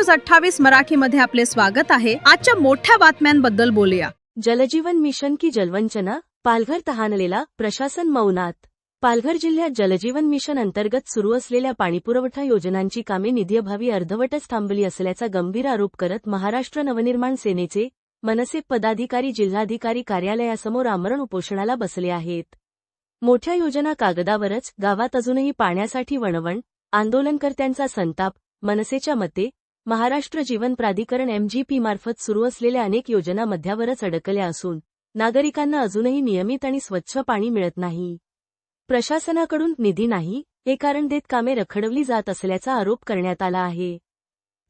2628 मराठीमध्ये आपले स्वागत आहे। आजच्या मोठ्या बातम्यांबद्दल बोलूया। जलजीवन मिशन की जलवंचना, पालघर तहानलेला, प्रशासन मौनात। पालघर जिल्ह्यात जलजीवन मिशन अंतर्गत सुरू असलेल्या पाणीपुरवठा योजनांची कामे निधीअभावी अर्धवटच थांबली असल्याचा गंभीर आरोप करत महाराष्ट्र नवनिर्माण सेनेचे मनसे पदाधिकारी जिल्हाधिकारी कार्यालयासमोर आमरण उपोषणाला बसले आहेत। मोठ्या योजना कागदावरच, गावात अजूनही पाण्यासाठी वणवण, आंदोलनकर्त्यांचा संताप। मनसेच्या मते महाराष्ट्र जीवन प्राधिकरण MGP मार्फत सुरू असलेल्या अनेक योजना मध्यावरच अडकल्या असून नागरिकांना अजूनही नियमित आणि स्वच्छ पाणी मिळत नाही। प्रशासनाकडून निधी नाही हे कारण देत कामे रखडवली जात असल्याचा आरोप करण्यात आला आहे।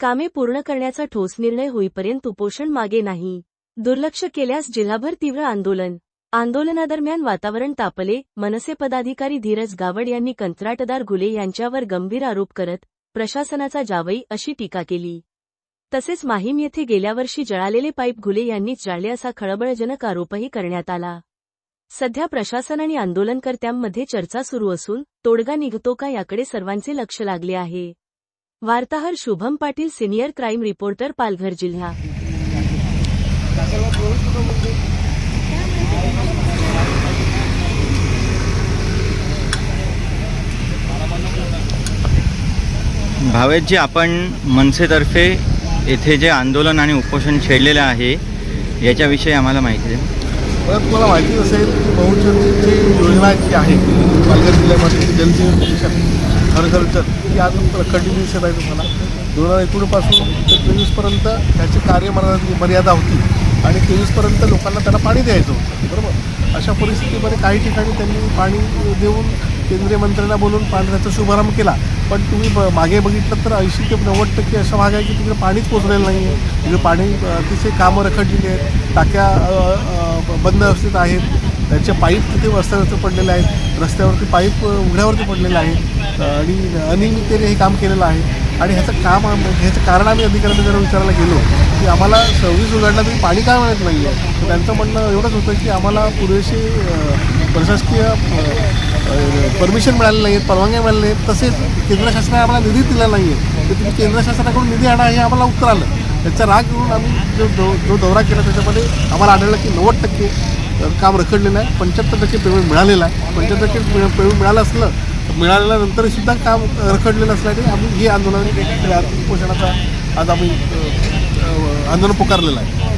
कामे पूर्ण करण्याचा ठोस निर्णय होईपर्यंत उपोषण मागे नाही। दुर्लक्ष केल्यास जिल्हाभर तीव्र आंदोलन। आंदोलनादरम्यान वातावरण तापले। मनसे पदाधिकारी धीरज गावड यांनी कंत्राटदार घुले यांच्यावर गंभीर आरोप करत प्रशासनाचा जावई अशी टीका केली। तसेच माहीम येथे गेल्या वर्षी जळालेले पाईप घुले यांनीच जाळले असा खळबळजनक आरोपही करण्यात आला। सध्या प्रशासन आणि आंदोलनकर्त्यांमध्ये चर्चा सुरू असून तोडगा निघतो का याकडे सर्वांचे लक्ष लागले आहे। वार्ताहर Shubham Patil, senior crime reporter, Palghar जिल्हा। भावेशजी, आपण मनसेतर्फे येथे जे आंदोलन आणि उपोषण छेडलेले आहे याच्याविषयी आम्हाला माहिती द्या। तुम्हाला माहिती असेल की बहुजनची योजना जी आहे पालघर जिल्ह्यामध्ये जलजीवन मिशन हर ही आज रखडलेली दिसत आहे। तुम्हाला 2019 पासून ते 23पर्यंत त्याची कार्यमर्यादा होती आणि 23पर्यंत लोकांना त्यांना पाणी द्यायचं होतं, बरोबर। अशा परिस्थितीमध्ये काही ठिकाणी त्यांनी पाणी देऊन केंद्रीय मंत्र्यांना बोलून पाण्याचा शुभारंभ केला, पण तुम्ही मागे बघितलं तर 80 ते 90% असा भाग आहे की तिकडे पाणीच पोचलेलं नाही आहे। तिकडे पाणी अतिशय कामं रखडलेली आहेत, टाक्या बंद अवस्थेत आहेत, त्याचे पाईप तिथे रस्त्यावरती पडलेले आहेत, रस्त्यावरती पाईप उघड्यावरती पडलेले आहेत आणि अनियमिततेने हे काम केलेलं आहे। आणि ह्याचं कारण आम्ही अधिकाऱ्यांना जरा विचारायला गेलो की आम्हाला सर्व्हिस उघडला तरी पाणी काय मिळत नाही आहे, तर त्यांचं म्हणणं एवढंच होतं की आम्हाला पुरेशी प्रशासकीय परमिशन मिळाले नाही आहेत, परवानग्या मिळाल्या नाहीत, तसेच केंद्र शासनाने आम्हाला निधी दिला नाही आहे, तर तुम्ही केंद्र शासनाकडून निधी आणा हे आम्हाला उत्तर आलं। त्याचा राग घेऊन आम्ही जो दौरा केला त्याच्यामध्ये आम्हाला आढळलं की 90% काम रखडलेलं आहे, 75% पेमेंट मिळालेलं आहे। 75% पेमेंट मिळालं असलं मिळाल्यानंतरसुद्धा काम रखडलेलं असल्याने आम्ही हे आंदोलन उपोषणाचा आज आम्ही आंदोलन पुकारलेलं आहे।